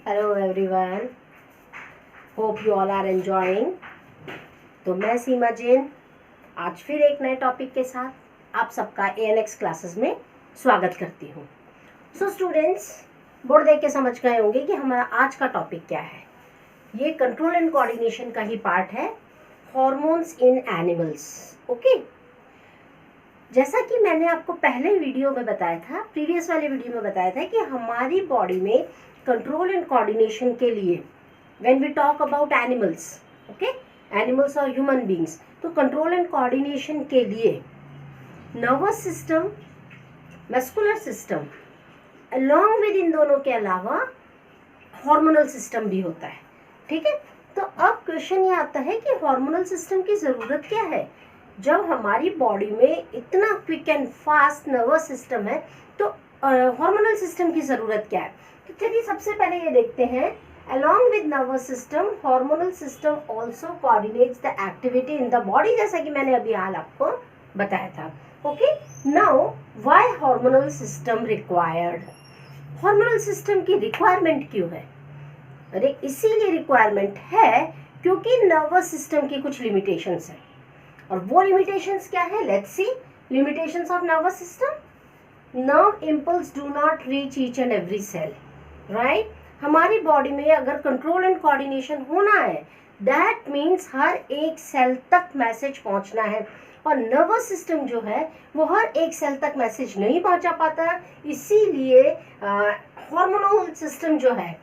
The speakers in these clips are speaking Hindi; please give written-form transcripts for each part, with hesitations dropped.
Hello everyone, hope you all are enjoying. तो मैं सीमा जैन आज फिर एक नए टॉपिक के साथ आप सबका ANX क्लासेस में स्वागत करती हूँ। सो स्टूडेंट्स, बोर्ड देख के समझ गए होंगे कि हमारा आज का टॉपिक क्या है। ये कंट्रोल एंड कोऑर्डिनेशन का ही पार्ट है, हॉर्मोन्स इन एनिमल्स। ओके, जैसा कि मैंने आपको पहले वीडियो में बताया था, प्रीवियस वाले वीडियो में बताया था कि हमारी बॉडी में कंट्रोल एंड कोऑर्डिनेशन के लिए when we talk about animals, okay, animals और ह्यूमन बींग्स, तो कंट्रोल एंड कोऑर्डिनेशन के लिए nervous system, muscular system, along with इन दोनों के अलावा हार्मोनल सिस्टम भी होता है। ठीक है, तो अब क्वेश्चन ये आता है कि हार्मोनल सिस्टम की ज़रूरत क्या है जब हमारी बॉडी में इतना quick and fast nervous system है, तो हार्मोनल सिस्टम की ज़रूरत क्या है। तो चलिए सबसे पहले ये देखते हैं, along with nervous system hormonal system also coordinates the activity in the body, जैसा कि मैंने अभी हाल आपको बताया था। Okay, now why hormonal system required. Hormonal system की रिक्वायरमेंट क्यों है? अरे इसीलिए रिक्वायरमेंट है क्योंकि नर्वस सिस्टम की कुछ लिमिटेशंस हैं, और वो लिमिटेशंस क्या है, let's see. Limitations of nervous system, nerve impulse do not reach each and every cell, right. हमारी बॉडी में अगर कंट्रोल एंड कोऑर्डिनेशन होना है, दैट मीन्स हर एक सेल तक मैसेज पहुंचना है, और नर्वस सिस्टम जो है वो हर एक सेल तक मैसेज नहीं पहुंचा पाता, इसीलिए हार्मोनल सिस्टम जो है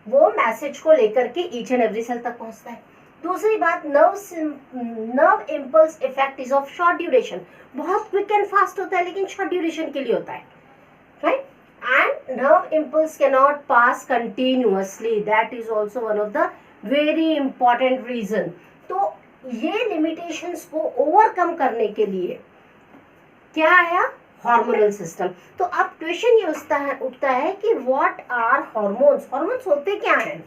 वो मैसेज को लेकर के ईच एंड एवरी सेल तक पहुंचता है। दूसरी बात, nerve impulse effect is of short duration, बहुत क्विक एंड फास्ट होता है लेकिन शॉर्ट ड्यूरेशन के लिए होता है, right. And nerve impulse can not pass continuously, that is also one of the very important reason. तो ये लिमिटेशंस को ओवरकम करने के लिए क्या आया, हार्मोनल सिस्टम। तो अब क्वेश्चन ये उठता है कि व्हाट आर हॉर्मोन्स, हॉर्मोन्स होते क्या हैं।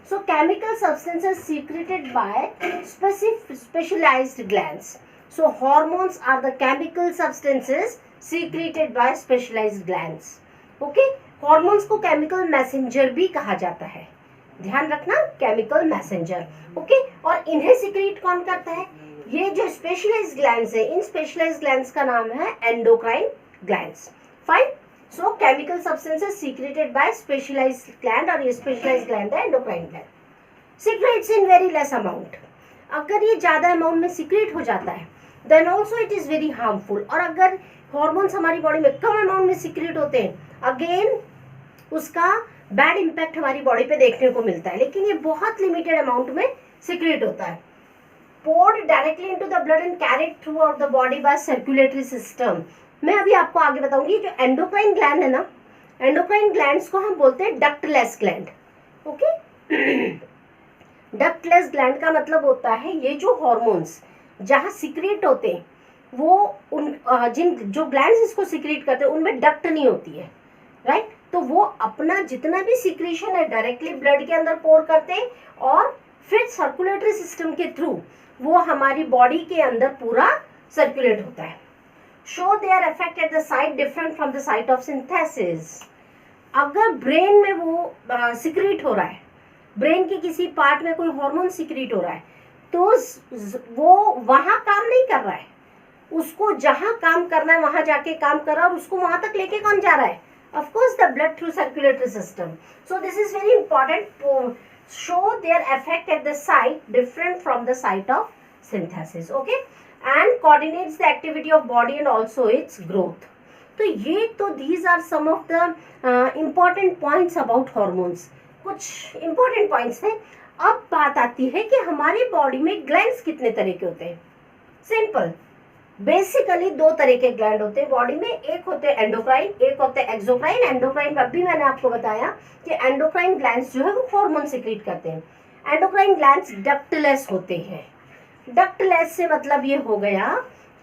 So chemical substances secreted by specialized glands. So hormones are the chemical substances secreted by specialized glands. Okay? Hormones को chemical messenger भी कहा जाता है, ध्यान रखना, chemical messenger. Okay? और इन्हें secrete कौन करता है? ये जो specialized glands है, इन specialized glands का नाम है endocrine glands. Fine? So chemical substances secreted by specialized gland, और ये specialized gland है endocrine gland. Secretes in very less amount. अगर ये ज़्यादा अमाउंट में secrete हो जाता है, then also it is very harmful. और अगर hormones हमारी बॉडी में कम अमाउंट में secrete होते हैं, again उसका बैड इम्पैक्ट हमारी बॉडी पे देखने को मिलता है, लेकिन ये बहुत लिमिटेड अमाउंट में secrete होता है। Poured directly into the blood and carried throughout the body by circulatory system. मैं अभी आपको आगे बताऊंगी। जो एंडोक्राइन ग्लैंड है ना, एंडोक्राइन ग्लैंड्स को हम बोलते हैं ductless gland. Okay, ductless gland का मतलब होता है ये जो हॉर्मोन्स जहाँ सिक्रेट होते हैं, वो उन जो ग्लैंड्स इसको सिक्रेट करते हैं उनमें डक्ट नहीं होती है, राइट। तो वो अपना जितना भी सिक्रेशन है डायरेक्टली ब्लड के अंदर पोर करते हैं, और फिर सर्कुलेटरी सिस्टम के थ्रू वो हमारी बॉडी के अंदर पूरा सर्कुलेट होता है। Show their effect at the site different from the site of synthesis. अगर ब्रेन में वो सिक्रीट हो रहा है, ब्रेन के किसी पार्ट में कोई हार्मोन सिक्रीट हो रहा है, तो वो वहाँ काम नहीं कर रहा है, उसको जहाँ काम करना है वहाँ जाके काम कर रहा है, और उसको वहाँ तक लेके कौन जा रहा है, of course the blood through circulatory system. So this is very important to show their effect at the site different from the site of synthesis. Okay, and coordinates the activity of body and also its growth. तो ये तो these are some of the important points about hormones. कुछ important points हैं। अब बात आती है कि हमारी बॉडी में ग्लैंड्स कितने तरह के होते हैं। सिंपल, बेसिकली दो तरह के ग्लैंड होते हैं बॉडी में, एक होते हैं एंडोक्राइन, एक होते हैं एक्सोक्राइन। एंडोक्राइन अभी मैंने आपको बताया कि एंडोक्राइन ग्लैंड्स जो है वो हार्मोन सिक्रीट करते हैं। एंडोक्राइन ग्लैंड्स डक्टलेस होते हैं। डक्टलेस से मतलब ये हो गया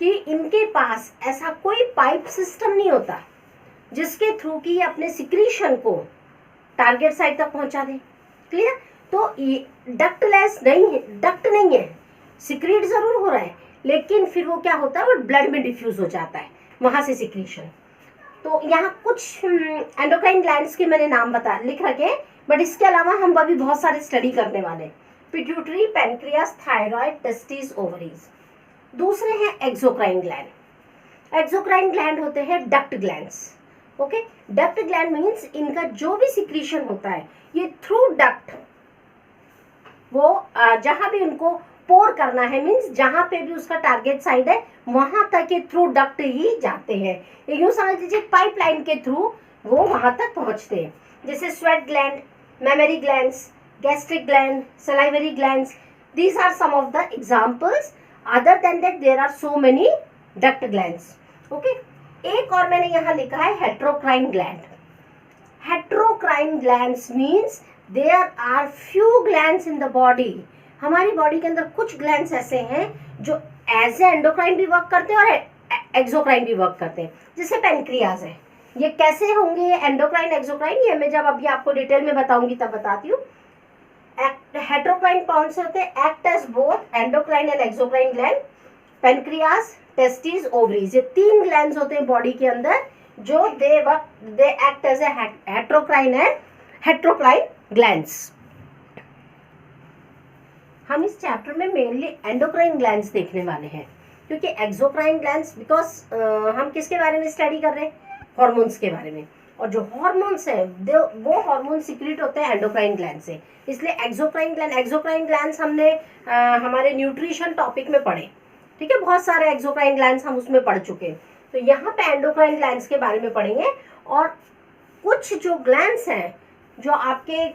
कि इनके पास ऐसा कोई पाइप सिस्टम नहीं होता जिसके थ्रू कि ये अपने सिक्रीशन को टारगेट साइट तक पहुंचा दे। क्लियर? तो ये डक्टलेस नहीं है, डक्ट नहीं है, सिक्रीट जरूर हो रहा है, लेकिन फिर वो क्या होता है, वो ब्लड में डिफ्यूज हो जाता है, वहां से सिक्रीशन। तो यहाँ कुछ एंडोक्राइन ग्लैंड्स के मैंने नाम लिख रखे, बट इसके अलावा हम अभी बहुत सारे स्टडी करने वाले हैं। Pituitary, pancreas, thyroid, testis, ovaries. दूसरे हैं एक्सोक्राइन ग्लैंड। एक्सोक्राइन ग्लैंड होते हैं duct glands. Okay, duct gland means इनका जो भी सिक्रीशन होता है ये थ्रू डक्ट, वो जहां भी उनको पोर करना है, मीन्स जहां पे भी उसका टारगेट साइड है वहां तक ये थ्रू डक्ट ही जाते हैं। यूं समझ लीजिए पाइपलाइन के थ्रू वो वहां तक पहुंचते हैं। जैसे sweat gland, mammary glands, gastric gland, salivary glands, these are some of the examples. Other than that there are so many duct glands. Okay, एक और मैंने यहाँ लिखा है heterocrine gland. Heterocrine glands means there are few glands in the body. हमारी बॉडी के अंदर कुछ ग्लैंड्स ऐसे हैं जो एज ए एंडोक्राइन भी वर्क करते हैं और एक्सोक्राइन भी वर्क करते हैं। जैसे पैनक्रियाज है, ये कैसे होंगे ये एंडोक्राइन एक्सोक्राइन, ये मैं जब अभी आपको डिटेल में बताऊंगी तब बताती हूँ। हेट्रोक्राइन कौन से होते हैं? Act as both endocrine and exocrine gland. Pancreas, testis, ovaries, ये 3 ग्लैंड्स होते हैं बॉडी के अंदर जो they act as a heterocrine and heterocrine glands. हम इस चैप्टर में मेनली एंडोक्राइन ग्लैंड्स देखने वाले हैं, क्योंकि एक्सोक्राइन ग्लैंड्स बिकॉज हम किसके बारे में स्टडी कर रहे हैं? हॉर्मोन्स के बारे में। और जो हॉर्मोन्स हैं वो हॉर्मोन सिक्रीट होते हैं एंडोक्राइन ग्लैंड से, इसलिए एक्सोक्राइन ग्लैंड्स हमने हमारे न्यूट्रिशन टॉपिक में पढ़े। ठीक है, बहुत सारे एक्सोक्राइन ग्लैंड्स हम उसमें पढ़ चुके हैं। तो यहाँ पे एंडोक्राइन ग्लैंड्स के बारे में पढ़ेंगे। और कुछ जो ग्लैंड्स हैं जो आपके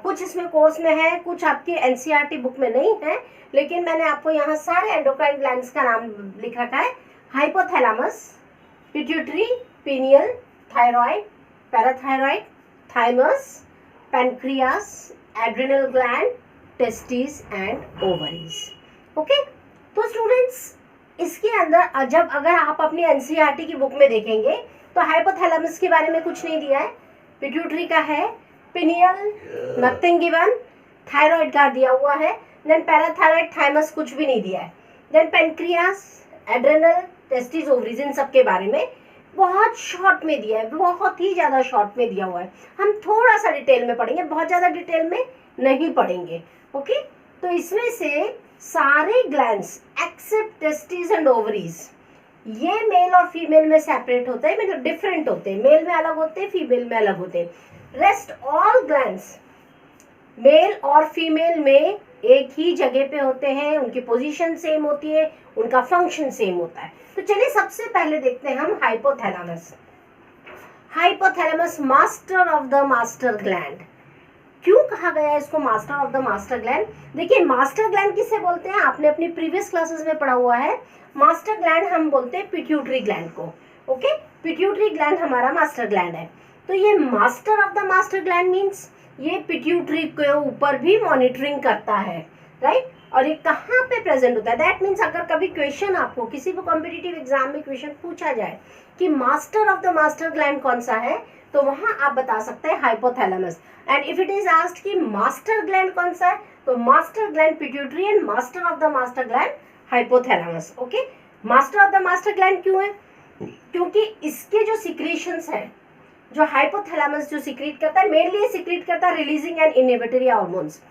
कुछ इसमें कोर्स में है, कुछ आपकी एनसीईआरटी बुक में नहीं है, लेकिन मैंने आपको यहाँ सारे एंडोक्राइन ग्लैंड्स का नाम लिख रखा है। Hypothalamus, pituitary, pineal, thyroid, parathyroid, thymus, pancreas, adrenal gland, testis and ovaries. Okay, तो स्टूडेंट्स इसके अंदर जब अगर आप अपनी एनसीईआरटी की बुक में देखेंगे तो हाइपोथैलेमस के बारे में कुछ नहीं दिया है, पिट्यूटरी का है, पिनियल नथिंग गिवन, थायराइड का दिया हुआ है, देन पैराथायराइड, थाइमस कुछ भी नहीं दिया है, then pancreas, adrenal, testis, ovaries, इन सब के बारे में बहुत शॉर्ट में दिया है, बहुत ही ज़्यादा शॉर्ट में दिया हुआ है। हम थोड़ा सा डिटेल में पढ़ेंगे, बहुत ज़्यादा डिटेल में नहीं पढ़ेंगे। ओके, तो इसमें से सारे glands except testis and ovaries ये मेल और फीमेल में सेपरेट होते हैं, मतलब डिफरेंट होते हैं, मेल में अलग होते हैं, फीमेल में अलग होते हैं। रेस्ट ऑल ग्लैंड्स मेल और फीमेल में एक ही जगह पे होते हैं, उनकी पोजीशन सेम होती है, उनका फंक्शन सेम होता है। तो चलिए सबसे पहले देखते हैं हम hypothalamus. Hypothalamus master of the master gland. क्यों कहा गया है इसको master of the master gland? देखिए मास्टर ग्लैंड किसे बोलते हैं, आपने अपनी प्रीवियस क्लासेस में पढ़ा हुआ है। मास्टर ग्लैंड हम बोलते हैं पिट्यूटरी ग्लैंड को। ओके, पिट्यूटरी ग्लैंड हमारा मास्टर ग्लैंड है। तो ये master of the master gland means ये पिट्यूटरी के ऊपर भी मॉनिटरिंग करता है, राइट? और ये कहाँ पे प्रेजेंट होता है? दैट मीन्स अगर कभी क्वेश्चन आपको किसी भी कॉम्पिटिटिव एग्जाम में क्वेश्चन पूछा जाए कि master of the master gland कौन सा है, तो वहां आप बता सकते हैं hypothalamus. And if it is asked कि मास्टर ग्लैंड कौन सा है, तो master gland pituitary and master of the master gland hypothalamus. Okay, master of the master gland क्यों है? क्योंकि इसके जो सिक्रीशंस है, जो हाइपोथैलेमस जो सिक्रीट करता है, मेनली सिक्रीट करता है releasing and inhibitory hormones.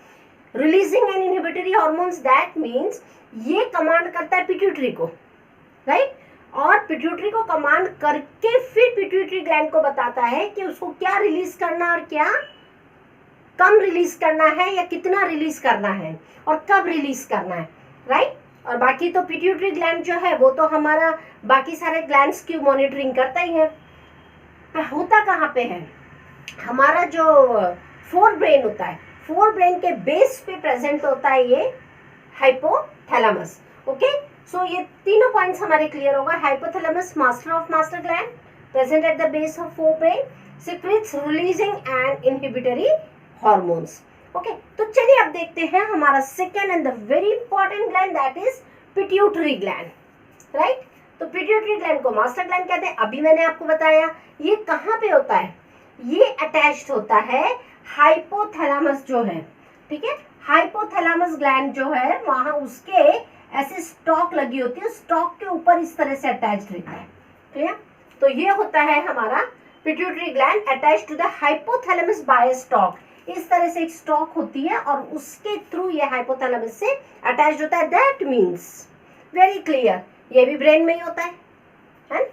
Releasing and inhibitory hormones that means ये कमांड करता है पिट्यूटरी को, राइट? और पिट्यूटरी को कमांड करके फिर पिट्यूटरी ग्लैंड को बताता है कि उसको क्या रिलीज करना और क्या कम रिलीज करना है या कितना रिलीज करना है और कब रिलीज करना है, राइट? और बाकी तो पिट्यूटरी ग्लैंड जो है वो तो हमारा बाकी सारे ग्लैंड्स की मॉनिटरिंग करता ही है। होता कहाँ पे है? हमारा जो फोर ब्रेन होता है, फोर ब्रेन के बेस पे प्रेजेंट होता है ये हाइपोथैलेमस। ओके, सो ये तीनों पॉइंट्स हमारे क्लियर होगा। Hypothalamus master of master gland, present at the base of forebrain, secretes releasing and inhibitory hormones. Okay, तो चलिए अब देखते हैं हमारा second and the very important gland that is pituitary gland, right? तो पिट्यूटरी ग्लैंड को मास्टर ग्लैंड कहते हैं। अभी मैंने आपको बताया ये कहाँ पे होता है, ये अटैच्ड होता है हाइपोथैलेमस जो है, ठीक है? हाइपोथैलेमस ग्लैंड जो है वहां उसके ऐसे स्टॉक लगी होती है, स्टॉक के ऊपर इस तरह से अटैच्ड रहता है, क्लियर? तो ये होता है हमारा pituitary gland attached to the hypothalamus by stalk. इस तरह से एक स्टॉक होती है और उसके थ्रू ये हाइपोथैलेमस से अटैच होता है। दैट मीन्स वेरी क्लियर, ये भी ब्रेन में ही होता है।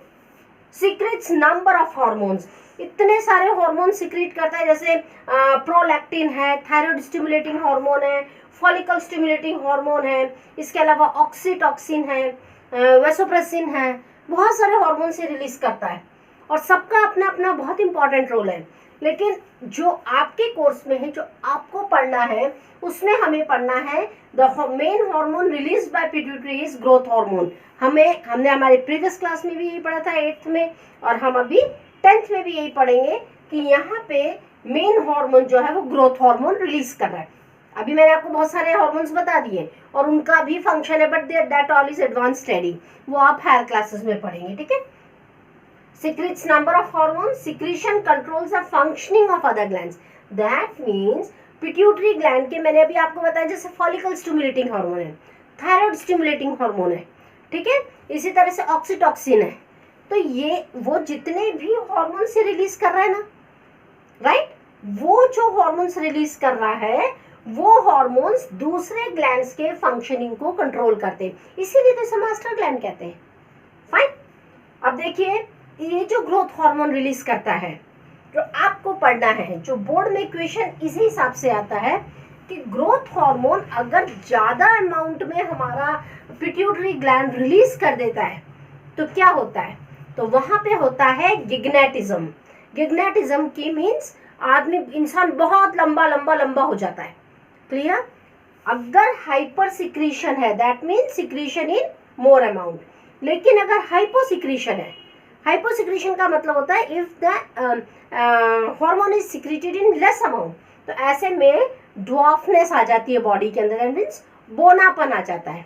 सीक्रेट्स नंबर ऑफ हॉर्मोन्स, इतने सारे हार्मोन सीक्रेट करता है, जैसे प्रोलैक्टिन है, थायराइड स्टिमुलेटिंग हार्मोन है, फॉलिकल स्टिमुलेटिंग हार्मोन है, इसके अलावा ऑक्सीटॉक्सिन है, वेसोप्रेसिन है, बहुत सारे हार्मोन से रिलीज करता है और सबका अपना अपना बहुत इंपॉर्टेंट रोल है। लेकिन जो आपके कोर्स में है, जो आपको पढ़ना है, उसमें हमें पढ़ना है the main hormone release by pituitary is growth hormone. हमने हमारे प्रीवियस क्लास में भी यही पढ़ा था 8th में, और हम अभी 10th में भी यही पढ़ेंगे कि यहाँ पे मेन हार्मोन जो है वो ग्रोथ हार्मोन रिलीज कर रहा है। अभी मैंने आपको बहुत सारे हार्मोन्स बता दिए और उनका भी फंक्शन है, but that all is advance study, वो आप हायर क्लासेस में पढ़ेंगे, ठीक है। secretes number of hormones, secretion controls the functioning of other glands, that means pituitary gland के मैंने अभी आपको बताया, जैसे फॉलिकल स्टिमुलेटिंग हार्मोन है, थायराइड स्टिमुलेटिंग हार्मोन है, ठीक है, इसी तरह से ऑक्सीटॉक्सिन है। तो ये वो जितने भी हार्मोन से रिलीज कर रहा है ना, राइट, वो जो हार्मोन्स रिलीज कर रहा है वो हार्मोन्स दूसरे ग्लैंड्स के फंक्शनिंग को कंट्रोल करते हैं, इसीलिए तो इसे मास्टर ग्लैंड कहते हैं। फाइन, अब देखिए ये जो ग्रोथ हार्मोन रिलीज करता है, जो आपको पढ़ना है, जो बोर्ड में क्वेश्चन इसी हिसाब से आता है कि ग्रोथ हार्मोन अगर ज्यादा अमाउंट में हमारा पिट्यूटरी ग्लैंड रिलीज कर देता है तो क्या होता है, तो वहां पे होता है गिग्नेटिज्म। गिग्नेटिज्म की मीन्स आदमी, इंसान बहुत लंबा लंबा लंबा हो जाता है, क्लियर। अगर हाइपर सिक्रीशन है that means secretion in more amount, लेकिन अगर हाइपोसिक्रीशन है, हाइपोसिक्रीशन का मतलब होता है if the hormone is secreted in less amount, तो ऐसे में ड्वार्फनेस आ जाती है बॉडी के अंदर, दैट मीन्स बोनापन आ जाता है।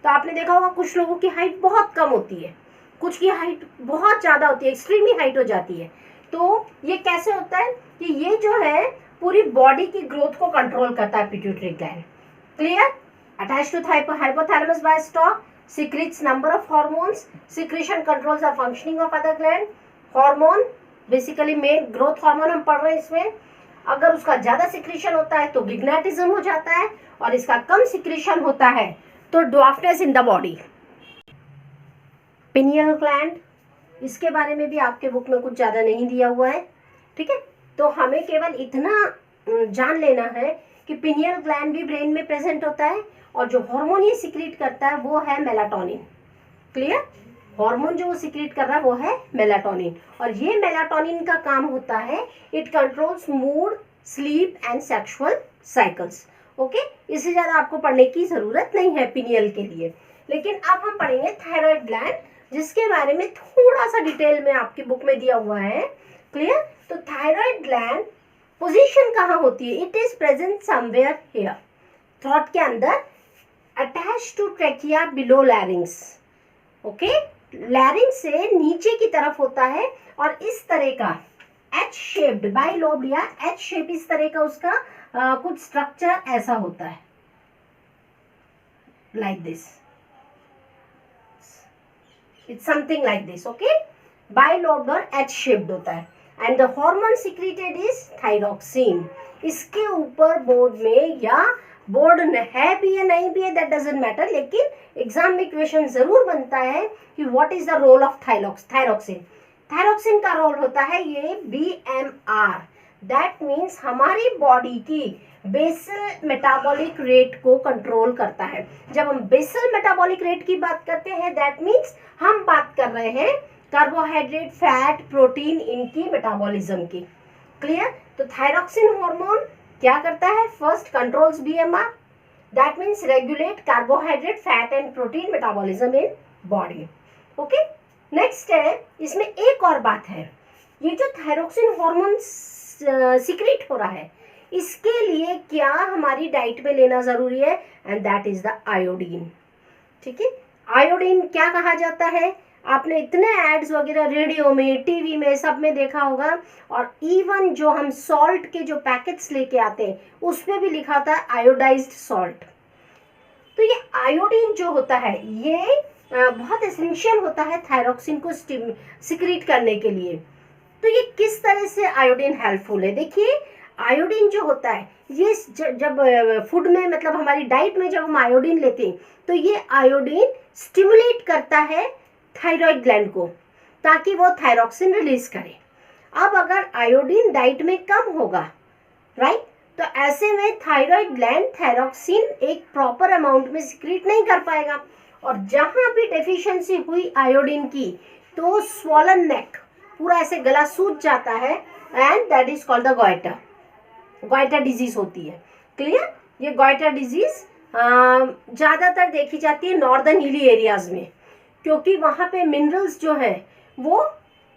तो आपने देखा होगा कुछ लोगों की हाइट बहुत कम होती है, कुछ की हाइट बहुत ज़्यादा होती है, एक्सट्रीमली हाइट हो जाती है। तो ये कैसे होता है कि ये जो है पूरी बॉडी की ग्रोथ को कंट्रोल करता है pituitary gland, clear. Attach to hypothalamus by stalk, secretes number of hormones, secretion controls the functioning of other gland, hormone basically main growth hormone हम पढ़ रहे हैं इसमें। अगर उसका ज्यादा सिक्रीशन होता है तो गिग्नेटिज्म हो जाता है, और इसका कम सिक्रीशन होता है तो dwarfness in the body. Pineal gland, इसके बारे में भी आपके बुक में कुछ ज्यादा नहीं दिया हुआ है, ठीक है। तो हमें केवल इतना जान लेना है कि पिनियल ग्लैंड भी ब्रेन में प्रेजेंट होता है, और जो हार्मोन ये सिक्रीट करता है वो है मेलाटोनिन, क्लियर। हार्मोन जो वो सिक्रीट कर रहा है वो है मेलाटोनिन, और ये मेलाटोनिन का काम होता है it controls mood, sleep and sexual cycles, okay. इससे ज़्यादा आपको पढ़ने की ज़रूरत नहीं है पिनियल के लिए। लेकिन अब हम पढ़ेंगे थायराइड ग्लैंड, जिसके बारे में थोड़ा सा डिटेल में आपकी बुक में दिया हुआ है, क्लियर। तो थायराइड ग्लैंड पोजीशन कहाँ होती है, it is present somewhere here, throat के अंदर, attach to trachea below larynx, okay. Larynx से नीचे की तरफ होता है, और इस तरह का एच शेप्ड बाइलोब्ड या एच शेप, इस तरह का उसका कुछ स्ट्रक्चर ऐसा होता है, like this, it's something like this, okay. Bilobed और एच शेप्ड होता है, and the hormone secreted is thyroxine. इसके ऊपर बोर्ड में, या बोर्ड है भी या नहीं भी है दैट डजंट मैटर, लेकिन एग्जाम में क्वेश्चन जरूर बनता है कि what is the role of thyroxine. Thyroxine का रोल होता है ये BMR, दैट मीन्स हमारी बॉडी की बेसल मेटाबॉलिक रेट को कंट्रोल करता है। जब हम बेसल मेटाबॉलिक रेट की बात करते हैं दैट मीन्स हम बात कर रहे हैं कार्बोहाइड्रेट, फैट, प्रोटीन, इनकी मेटाबॉलिज्म की, क्लियर। तो थायरॉक्सिन हार्मोन क्या करता है, first controls BMR, that means regulate carbohydrate, fat and protein metabolism in body, okay. Next है, इसमें एक और बात है, ये जो थायरॉक्सिन हार्मोन सीक्रेट हो रहा है, इसके लिए क्या हमारी डाइट में लेना जरूरी है, and that is the iodine, ठीक है। आयोडीन क्या कहा जाता है, आपने इतने एड्स वगैरह रेडियो में, टीवी में, सब में देखा होगा, और इवन जो हम सॉल्ट के जो पैकेट्स लेके आते हैं उस पे भी लिखा होता है आयोडाइज्ड सॉल्ट। तो ये आयोडीन जो होता है ये बहुत एसेंशियल होता है थायरॉक्सिन को सिक्रीट करने के लिए। तो ये किस तरह से आयोडीन हेल्पफुल है, देखिए आयोडीन जो होता है ये जब फूड में मतलब हमारी डाइट में जब हम आयोडीन लेते हैं तो ये आयोडीन स्टिमुलेट करता है थायराइड ग्लैंड को ताकि वो थायरॉक्सिन रिलीज करे। अब अगर आयोडीन डाइट में कम होगा, राइट, तो ऐसे में थायराइड ग्लैंड थायरॉक्सिन एक प्रॉपर अमाउंट में सिक्रीट नहीं कर पाएगा, और जहां भी डेफिशिएंसी हुई आयोडीन की तो स्वॉलन नेक, पूरा ऐसे गला सूज जाता है, and that is called the goitre. Goitre disease होती है। क्लियर? ये गॉइटर डिजीज ज़्यादातर देखी जाती है नॉर्दर्न हिली एरियाज में, क्योंकि वहाँ पे मिनरल्स जो है वो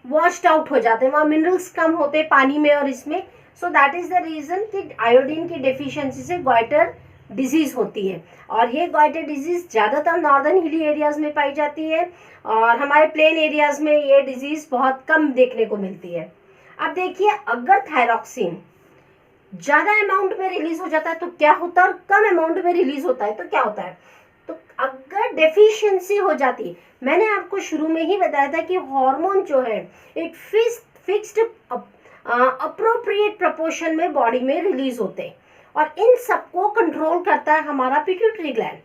वॉश्ड आउट हो जाते हैं, वहाँ मिनरल्स कम होते हैं पानी में और इसमें। So that is the reason कि आयोडीन की डेफिशिएंसी से गॉइटर डिजीज़ होती है, और ये गॉइटर डिजीज़ ज़्यादातर नॉर्दर्न हिली एरियाज़ में पाई जाती है, और हमारे प्लेन एरियाज़ में ये डिजीज़ बहुत कम देखने को मिलती है। अब देखिए, अगर थायरॉक्सिन ज़्यादा अमाउंट में रिलीज हो जाता है तो क्या होता है, और कम अमाउंट में रिलीज होता है तो क्या होता है। तो अगर डेफिशिएंसी हो जाती है, मैंने आपको शुरू में ही बताया था कि हार्मोन जो है एक फिक्स्ड अप्रोप्रिएट प्रोपोर्शन में बॉडी में रिलीज होते हैं, और इन सबको कंट्रोल करता है हमारा पिट्यूटरी ग्लैंड।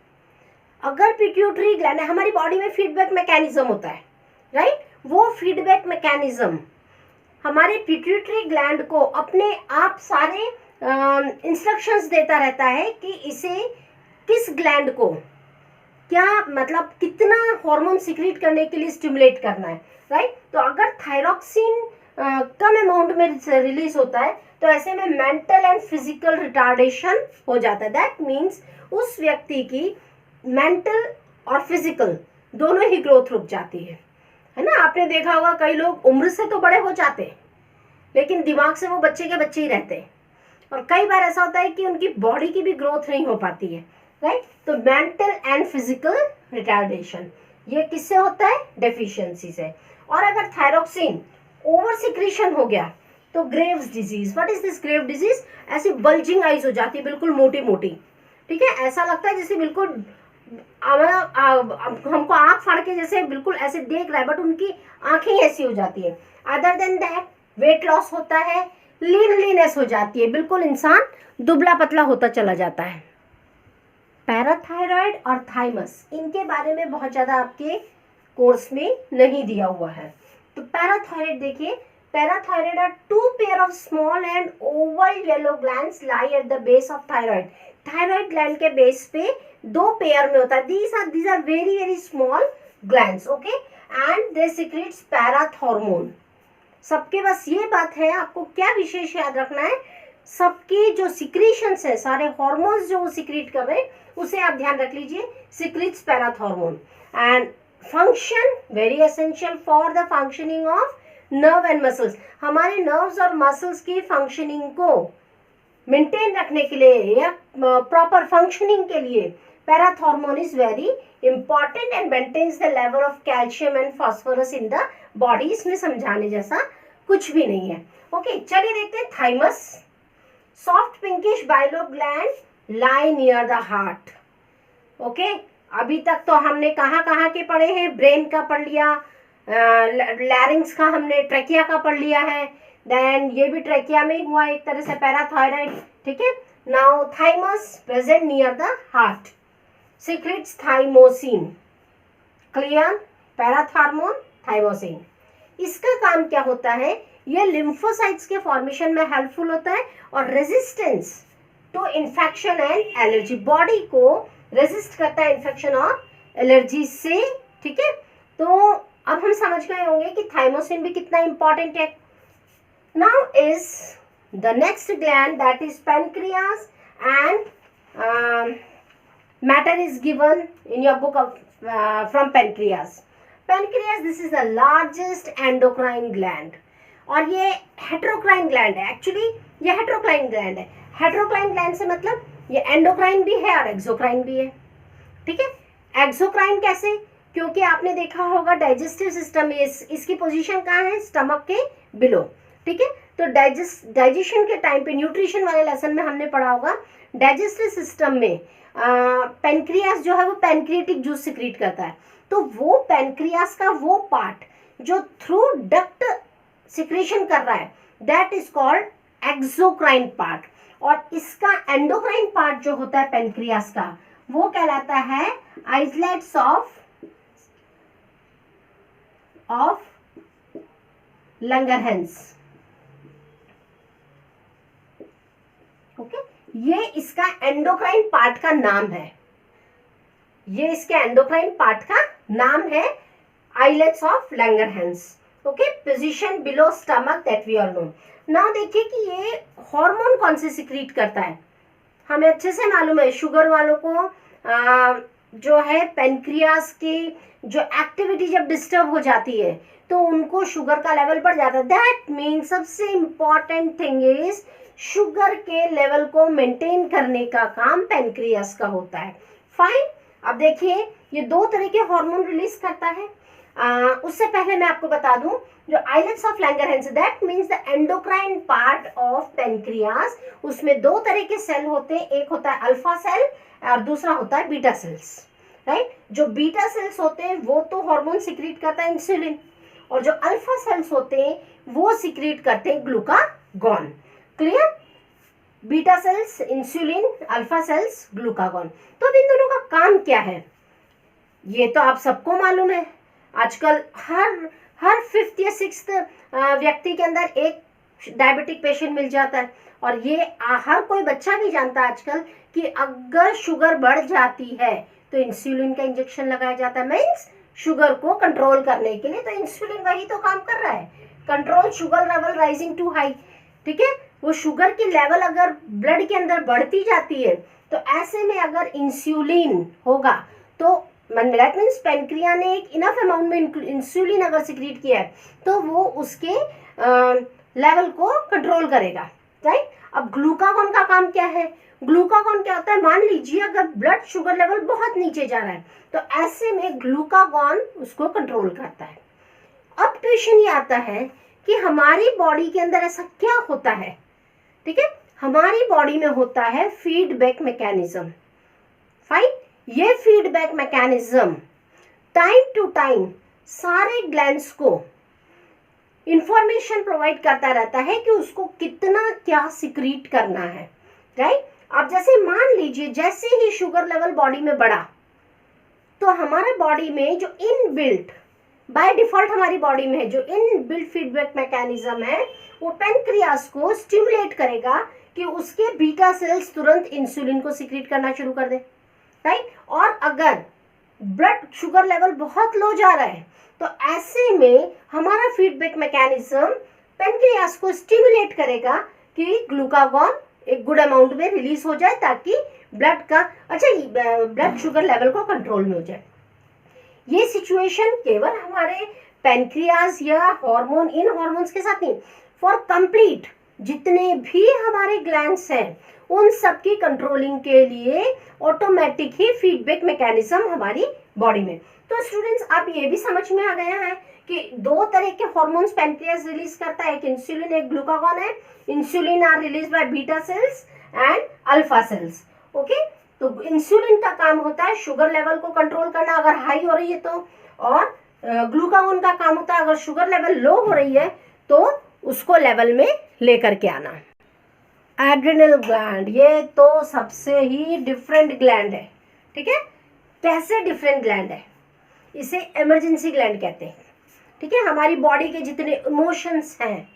अगर पिट्यूटरी ग्लैंड है, हमारी बॉडी में फीडबैक मैकेनिज्म होता है, राइट, वो फीडबैक मैकेनिज्म हमारे पिट्यूटरी ग्लैंड को अपने आप सारे इंस्ट्रक्शंस देता रहता है कि इसे किस ग्लैंड को क्या मतलब कितना हार्मोन सिक्रीट करने के लिए स्टिमुलेट करना है, राइट। तो अगर थायरॉक्सिन कम अमाउंट में रिलीज होता है तो ऐसे में मेंटल एंड फिजिकल रिटार्डेशन हो जाता है। दैट मीन्स उस व्यक्ति की मेंटल और फिजिकल दोनों ही ग्रोथ रुक जाती है ना। आपने देखा होगा कई लोग उम्र से तो बड़े हो जाते हैं लेकिन दिमाग से वो बच्चे के बच्चे ही रहते हैं, और कई बार ऐसा होता है कि उनकी बॉडी की भी ग्रोथ नहीं हो पाती है, राइट। तो मेंटल एंड फिजिकल रिटार्डेशन ये किससे होता है, डेफिशिएंसी से। और अगर थायरॉक्सिन ओवर सिक्रीशन हो गया तो Graves disease. What is this Grave disease? ऐसी बल्जिंग आइज हो जाती है, बिल्कुल मोटी मोटी, ठीक है, ऐसा लगता है जैसे बिल्कुल हमको आंख फाड़ के जैसे बिल्कुल ऐसे देख रहा है, बट उनकी आंखें ऐसी हो जाती है। Other than that weight loss होता है, लीनेस हो जाती है, बिल्कुल इंसान दुबला पतला होता चला जाता है। पैराथायराइड और थाइमस, इनके बारे में बहुत ज़्यादा आपके कोर्स में नहीं दिया हुआ है। तो पैराथायराइड देखिए, parathyroid are two pair of small and oval yellow glands lie at the base of thyroid. Thyroid gland के बेस पे दो पेयर में होता है। these are very small glands, okay, and they secretes parathormone. सबके बस ये बात है, आपको क्या विशेष याद रखना है, सबकी जो सिक्रीशंस है, सारे हॉर्मोन्स जो वो सिक्रीट कर रहे हैं उसे आप ध्यान रख लीजिए, secretes parathormone. And function very essential for the functioning of nerve and muscles. हमारे नर्व्स और मसल्स की फंक्शनिंग को मेंटेन रखने के लिए या प्रॉपर फंक्शनिंग के लिए parathormone is very important and maintains the level of calcium and phosphorus in the body. इसमें समझाने जैसा कुछ भी नहीं है। ओके, चलिए देखते हैं thymus. Soft pinkish buy low gland lie near the heart. Okay, अभी तक तो हमने कहाँ के पढ़े हैं, ब्रेन का पढ़ लिया, लैरिंग्स का हमने, ट्रेकिया का पढ़ लिया है, देन ये भी ट्रेकिया में ही हुआ एक तरह से पैराथायराइड, ठीक है। Now thymus present near the heart, secretes thymosin। Clear? Parathormone, thymosin. इसका काम क्या होता है, ये लिम्फोसाइट्स के फॉर्मेशन में हेल्पफुल होता है और resistance to infection and allergy, body को रेजिस्ट करता है इन्फेक्शन और एलर्जी से, ठीक है। तो अब हम समझ गए होंगे कि थाइमोसिन भी कितना इंपॉर्टेंट है। Now is the next gland that is pancreas, and matter is given in your book of from pancreas. Pancreas, this is the largest endocrine gland, और ये हेट्रोक्राइन ग्लैंड है। एक्चुअली ये हेट्रोक्राइन ग्लैंड है। हेट्रोक्राइन ग्लैंड से मतलब ये एंडोक्राइन भी है और एक्सोक्राइन भी है, ठीक है। एक्सोक्राइन कैसे? क्योंकि आपने देखा होगा डाइजेस्टिव सिस्टम, इसकी पोजीशन कहाँ है, स्टमक के बिलो, ठीक है। तो डाइजेशन के टाइम पे न्यूट्रिशन वाले लेसन में हमने पढ़ा होगा, डाइजेस्टिव सिस्टम में पेनक्रियास जो है वो पेनक्रियाटिक जूस सिक्रीट करता है। तो वो पेनक्रियास का वो पार्ट जो थ्रू डक्ट सिक्रीशन कर रहा है, that is called exocrine part, और इसका एंडोक्राइन पार्ट जो होता है पेनक्रियास का वो कहलाता है आइसलेट्स ऑफ लंगरहैंस। ओके, ये इसका एंडोक्राइन पार्ट का नाम है, ये इसके एंडोक्राइन पार्ट का नाम है islets of Langerhans. Okay, position below stomach that we all know. Now देखिए कि ये हार्मोन कौन से सिक्रीट करता है, हमें अच्छे से मालूम है। शुगर वालों को जो है पेनक्रियास की जो एक्टिविटी जब डिस्टर्ब हो जाती है तो उनको शुगर का लेवल बढ़ जाता है। दैट मीन्स सबसे इम्पॉर्टेंट थिंग इज शुगर के लेवल को मेंटेन करने का काम पेनक्रियास का होता है। फाइन, अब देखिए ये दो तरह के हार्मोन रिलीज करता है। उससे पहले मैं आपको बता दूं, जो islets of Langerhans that means the endocrine part of pancreas, उसमें दो तरह के सेल होते हैं, एक होता है अल्फा सेल और दूसरा होता है बीटा सेल्स, राइट। जो बीटा सेल्स होते हैं वो तो हार्मोन सिक्रीट करता है इंसुलिन, और जो अल्फा सेल्स होते हैं वो सिक्रीट करते हैं glucagon. Clear, beta cells insulin, alpha cells glucagon. तो अब इन दोनों का काम क्या है ये तो आप सबको मालूम है। आजकल हर 5th या 6th व्यक्ति के अंदर एक डायबिटिक पेशेंट मिल जाता है, और ये हर कोई बच्चा भी जानता है आजकल कि अगर शुगर बढ़ जाती है तो इंसुलिन का इंजेक्शन लगाया जाता है। मीन्स शुगर को कंट्रोल करने के लिए, तो इंसुलिन वही तो काम कर रहा है, control sugar level rising to high. ठीक है, वो शुगर की लेवल अगर ब्लड के अंदर बढ़ती जाती है तो ऐसे में अगर इंसुलिन होगा तो दैट मीन्स पेनक्रिया ने एक इनफ अमाउंट में इंसुलिन अगर सिक्रीट किया है तो वो उसके लेवल को कंट्रोल करेगा, राइट। अब ग्लूकागॉन का काम क्या है? ग्लूकागॉन क्या होता है, मान लीजिए अगर ब्लड शुगर लेवल बहुत नीचे जा रहा है तो ऐसे में ग्लूकागॉन उसको कंट्रोल करता है। अब क्वेश्चन ये आता है कि हमारी बॉडी के अंदर ऐसा क्या होता है? ठीक है, हमारी बॉडी में होता है फीडबैक मैकेनिज्म। फाइन, ये feedback mechanism time to time सारे ग्लैंड्स को इंफॉर्मेशन प्रोवाइड करता रहता है कि उसको कितना क्या सिक्रीट करना है, राइट। अब जैसे मान लीजिए जैसे ही शुगर लेवल बॉडी में बढ़ा तो हमारे बॉडी में जो इनबिल्ट बाय डिफॉल्ट हमारी बॉडी में है जो इनबिल्ट फीडबैक मैकेनिज्म है वो पेनक्रियास को स्टिमुलेट करेगा कि उसके बीटा सेल्स तुरंत इंसुलिन को सिक्रीट करना शुरू कर दे, राइट। और अगर ब्लड शुगर लेवल बहुत लो जा रहा है तो ऐसे में हमारा फीडबैक मैकेनिज्म पेनक्रियास को स्टिमुलेट करेगा कि ग्लूकागॉन एक गुड अमाउंट में रिलीज हो जाए ताकि ब्लड का ब्लड शुगर लेवल को कंट्रोल में हो जाए। ये सिचुएशन केवल हमारे पेनक्रियास या हार्मोन इन हार्मोन्स के साथ नहीं, फॉर कंप्लीट जितने भी हमारे ग्लैंड्स हैं उन सब की कंट्रोलिंग के लिए ऑटोमेटिक ही फीडबैक मैकेनिज्म हमारी बॉडी में। तो स्टूडेंट्स आप ये भी समझ में आ गया है कि दो तरह के हार्मोन्स पेनक्रियास रिलीज करता है, एक इंसुलिन एक ग्लूकागॉन है। Insulin are release by beta cells and alpha cells. Okay, तो इंसुलिन का काम होता है शुगर लेवल को कंट्रोल करना अगर हाई हो रही है तो, और ग्लूकागॉन का काम होता है अगर शुगर लेवल लो हो रही है तो उसको लेवल में लेकर के आना। एड्रिनल ग्लैंड, ये तो सबसे ही डिफरेंट ग्लैंड है। ठीक है, कैसे डिफरेंट ग्लैंड है? इसे इमरजेंसी ग्लैंड कहते हैं। ठीक है, हमारी बॉडी के जितने इमोशंस हैं,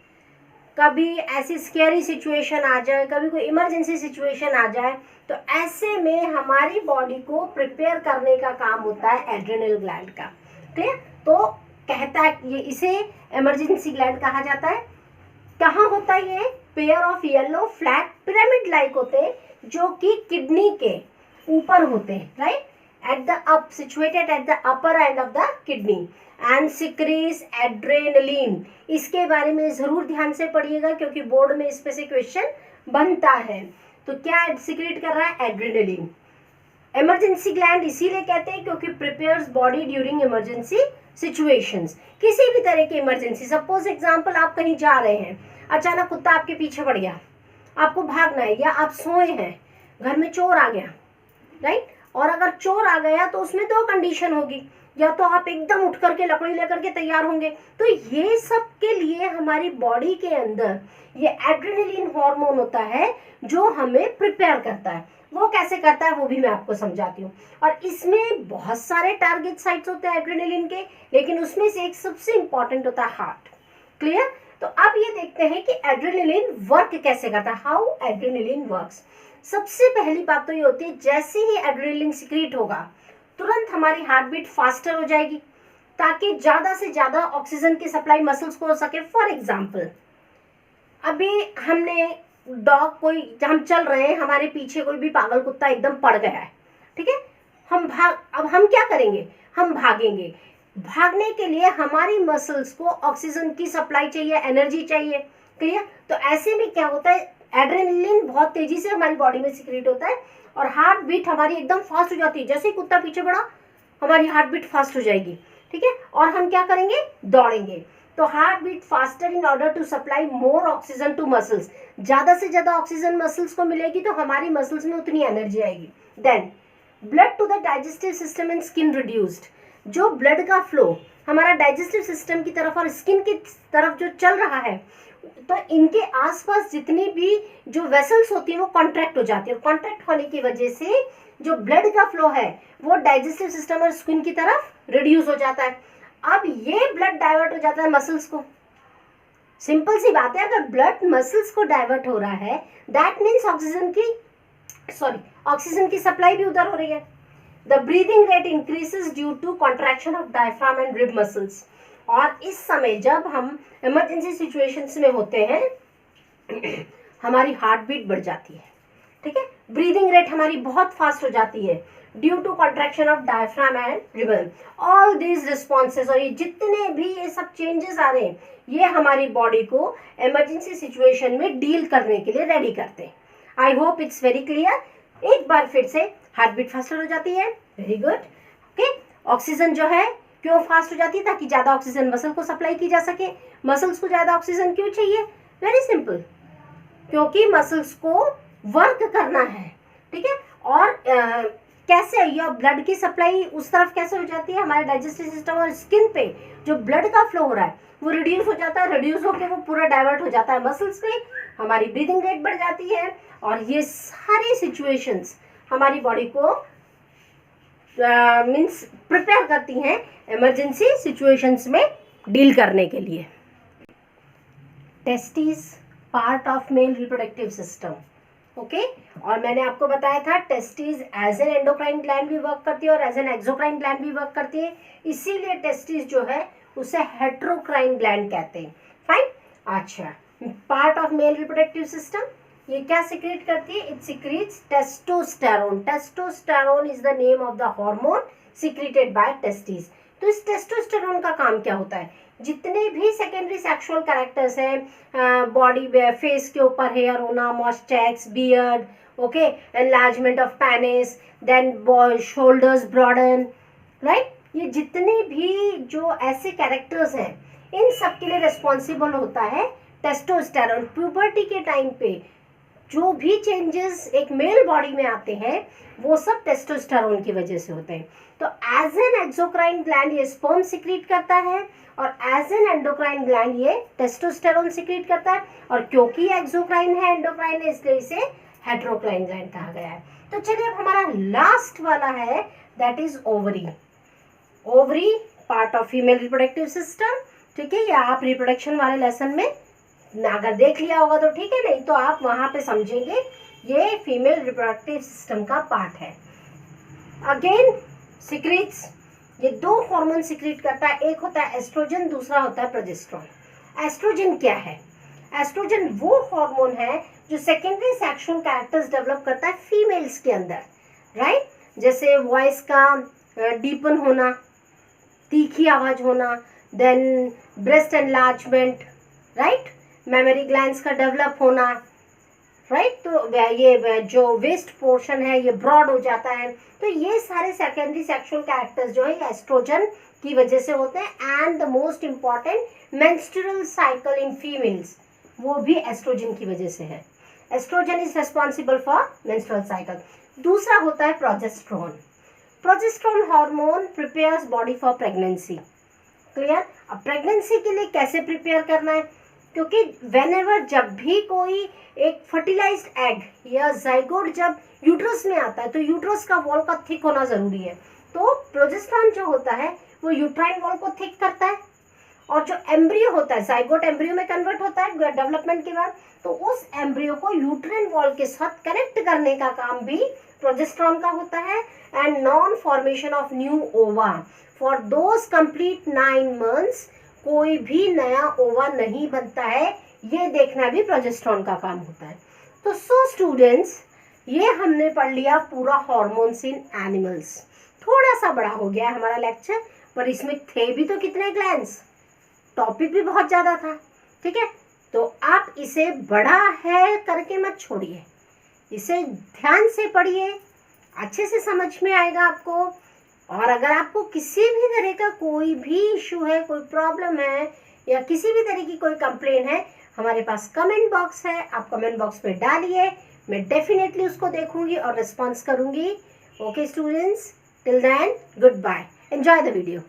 कभी ऐसी स्कैरी सिचुएशन आ जाए, कभी कोई इमरजेंसी सिचुएशन आ जाए तो ऐसे में हमारी बॉडी को प्रिपेयर करने का काम होता है एड्रिनल ग्लैंड का। ठीक है, तो कहता है ये इसे इमरजेंसी ग्लैंड कहा जाता है। कहाँ होता है ये? Pair of yellow flat pyramid like होते हैं जो कि किडनी के ऊपर होते हैं, right, at the up situated at the upper end of the kidney and secretes adrenaline। इसके बारे में जरूर ध्यान से पढ़िएगा क्योंकि बोर्ड में इस पे से क्वेश्चन बनता है। तो क्या सिक्रेट कर रहा है? एड्रेनलिन। इमरजेंसी ग्लैंड इसीलिए कहते हैं क्योंकि prepares body during emergency situations. किसी भी तरह की इमरजेंसी, सपोज एग्जांपल आप कहीं जा रहे हैं, अचानक कुत्ता आपके पीछे पड़ गया, आपको भागना है, या आप सोए हैं, घर में चोर आ गया, राइट, और अगर चोर आ गया तो उसमें दो कंडीशन होगी, या तो आप एकदम उठ करके लकड़ी लेकर के तैयार होंगे। तो ये सब के लिए हमारी बॉडी के अंदर ये एड्रेनलिन हार्मोन होता है जो हमें प्रिपेयर करता है। वो कैसे करता है वो भी मैं आपको समझाती हूँ। और इसमें बहुत सारे टारगेट साइट्स होते हैं एड्रेनलिन के, लेकिन उसमें से एक सबसे इंपॉर्टेंट होता है हार्ट। क्लियर? तो अब ये देखते हैं कि एड्रेनलिन वर्क कैसे करता है, हाउ एड्रेनलिन वर्क्स। सबसे पहली बात तो ये होती है, जैसे ही एड्रेनलिन सिक्रीट होगा तुरंत हमारी हार्ट बीट फास्टर हो जाएगी, ताकि ज़्यादा से ज़्यादा ऑक्सीजन की सप्लाई मसल्स को हो सके। फॉर एग्जाम्पल, अभी हमने डॉग, कोई हम चल रहे हैं, हमारे पीछे कोई भी पागल कुत्ता एकदम पड़ गया है, ठीक है, अब हम क्या करेंगे, हम भागेंगे। भागने के लिए हमारी मसल्स को ऑक्सीजन की सप्लाई चाहिए, एनर्जी चाहिए। क्लियर? तो ऐसे में क्या होता है, एड्रेनलिन बहुत तेजी से हमारी बॉडी में सिक्रीट होता है और हार्ट बीट हमारी एकदम फास्ट हो जाती है। जैसे ही कुत्ता पीछे बढ़ा हमारी हार्ट बीट फास्ट हो जाएगी, ठीक है, और हम क्या करेंगे, दौड़ेंगे। तो heart beat faster in order to supply more oxygen to muscles. ज़्यादा से ज़्यादा ऑक्सीजन मसल्स को मिलेगी तो हमारी मसल्स में उतनी एनर्जी आएगी। Then blood to the digestive system and skin reduced. जो ब्लड का फ्लो हमारा डाइजेस्टिव सिस्टम की तरफ और स्किन की तरफ जो चल रहा है, तो इनके आसपास जितनी भी जो वेसल्स होती हैं वो कॉन्ट्रैक्ट हो जाती है, और कॉन्ट्रैक्ट होने की वजह से जो ब्लड का फ्लो है वो डाइजेस्टिव सिस्टम और स्किन की तरफ रिड्यूस हो जाता है। अब ये ब्लड डाइवर्ट हो जाता है मसल्स को। सिंपल सी बात है, अगर ब्लड मसल्स को डाइवर्ट हो रहा है दैट मीन्स ऑक्सीजन की सप्लाई भी उधर हो रही है। The breathing rate increases due to contraction of diaphragm and rib muscles. और इस समय जब हम इमरजेंसी सिचुएशंस में होते हैं हमारी हार्ट बीट बढ़ जाती है, ठीक है, ब्रीदिंग रेट हमारी बहुत फास्ट हो जाती है due to contraction of diaphragm and ribbon. All these responses, और ये जितने भी ये सब चेंजेस आ रहे हैं, ये हमारी बॉडी को इमरजेंसी सिचुएशन में डील करने के लिए रेडी करते हैं। I hope it's very clear. एक बार फिर से, हार्ट बीट फास्टर हो जाती है, वेरी गुड, ओके। ऑक्सीजन जो है क्यों फास्ट हो जाती है, ताकि ज़्यादा ऑक्सीजन मसल को सप्लाई की जा सके। मसल्स को ज़्यादा ऑक्सीजन क्यों चाहिए, वेरी सिंपल, क्योंकि मसल्स को वर्क करना है, ठीक है। और कैसे यह ब्लड की सप्लाई उस तरफ कैसे हो जाती है, हमारे डाइजेस्टिव सिस्टम और स्किन पे जो ब्लड का फ्लो हो रहा है वो रिड्यूस हो जाता है, रिड्यूस होकर वो पूरा डाइवर्ट हो जाता है मसल्स में, हमारी ब्रीदिंग रेट बढ़ जाती है, और ये सारी सिचुएशंस हमारी बॉडी को मीन्स प्रिपेयर करती हैं इमरजेंसी सिचुएशंस में डील करने के लिए। Testis part of male reproductive system, okay. और मैंने आपको बताया था testis as an endocrine gland भी वर्क करती है और एज एन एक्सोक्राइन ग्लैंड भी वर्क करती है, इसीलिए टेस्टिस जो है उसे हेट्रोक्राइन ग्लैंड कहते हैं। फाइन, अच्छा, part of male reproductive system, ये क्या सिक्रेट करती है, it secretes testosterone. Testosterone is the name of the hormone secreted by testis. तो इस टेस्टोस्टेरोन का काम क्या होता है, जितने भी सेकेंडरी सेक्सुअल कैरेक्टर्स हैं, बॉडी फेस के ऊपर हेयर होना, moustaches, beard, okay, enlargement of penis, then shoulders broaden, right, ये जितने भी जो ऐसे कैरेक्टर्स हैं इन सब के लिए रिस्पॉन्सिबल होता है टेस्टोस्टेरोन। प्यूबर्टी के टाइम पे जो भी चेंजेस एक मेल बॉडी में आते हैं वो सब टेस्टोस्टेरोन की वजह से होते हैं। तो एज एन एक्सोक्राइन ग्लैंड ये स्पर्म सिक्रीट करता है और एज एन एंडोक्राइन ग्लैंड ये टेस्टोस्टेरोन सिक्रीट करता है, और क्योंकि एक्सोक्राइन है, एंडोक्राइन है, इसलिए इसे हेट्रोक्राइन ग्लैंड कहा गया है। तो चलिए अब हमारा लास्ट वाला है, that is ovary. Ovary part of female reproductive system, ठीक है, या आप रिप्रोडक्शन वाले लेसन में अगर देख लिया होगा तो ठीक है, नहीं तो आप वहां पे समझेंगे ये फीमेल रिप्रोडक्टिव सिस्टम का पार्ट है। अगेन सिक्रीट्स, ये दो हार्मोन सिक्रीट करता है, एक होता है एस्ट्रोजन, दूसरा होता है प्रोजेस्टेरोन। एस्ट्रोजन क्या है, एस्ट्रोजन वो हार्मोन है जो सेकेंडरी सेक्सुअल कैरेक्टर्स डेवलप करता है फीमेल्स के अंदर, राइट, जैसे वॉइस का डीपन होना, तीखी आवाज होना, then breast enlargement, right, mammary glands का डेवलप होना, राइट, तो ये जो वेस्ट पोर्शन है ये ब्रॉड हो जाता है। तो ये सारे सेकेंडरी सेक्सुअल कैरेक्टर्स जो है ये एस्ट्रोजन की वजह से होते हैं। And the most important menstrual cycle in females, वो भी एस्ट्रोजन की वजह से है। Estrogen is responsible for menstrual cycle. दूसरा होता है progesterone. Progesterone hormone prepares body for pregnancy. Clear? अब प्रेगनेंसी के लिए कैसे प्रिपेयर करना है, क्योंकि वेनेवर जब भी कोई एक फर्टिलाइज्ड एग या जाइगोट जब यूट्रस में आता है तो यूट्रस का वॉल का थिक होना जरूरी है। तो प्रोजेस्टेरोन जो होता है वो यूट्राइन वॉल को थिक करता है, और जो एम्ब्रियो होता है जाइगोट एम्ब्रियो में कन्वर्ट होता है डेवलपमेंट के बाद, तो उस एम्ब्रियो को यूट्राइन वॉल के साथ कनेक्ट करने का काम भी प्रोजेस्टेरोन का होता है। And non formation of new ओवा फॉर दोज कंप्लीट 9 मंथ्स, कोई भी नया ओवा नहीं बनता है, ये देखना भी प्रोजेस्टेरोन का काम होता है। तो सो स्टूडेंट्स, ये हमने पढ़ लिया पूरा हॉर्मोन्स इन एनिमल्स। थोड़ा सा बड़ा हो गया है हमारा लेक्चर, पर इसमें थे भी तो कितने ग्लैंड्स, टॉपिक भी बहुत ज़्यादा था। ठीक है, तो आप इसे बड़ा है करके मत छोड़िए, इसे ध्यान से पढ़िए, अच्छे से समझ में आएगा आपको। और अगर आपको किसी भी तरह का कोई भी इशू है, कोई प्रॉब्लम है, या किसी भी तरह की कोई कंप्लेन है, हमारे पास कमेंट बॉक्स है, आप कमेंट बॉक्स पे डालिए, मैं डेफिनेटली उसको देखूंगी और रिस्पॉन्स करूंगी। Okay students, till then goodbye, enjoy the video.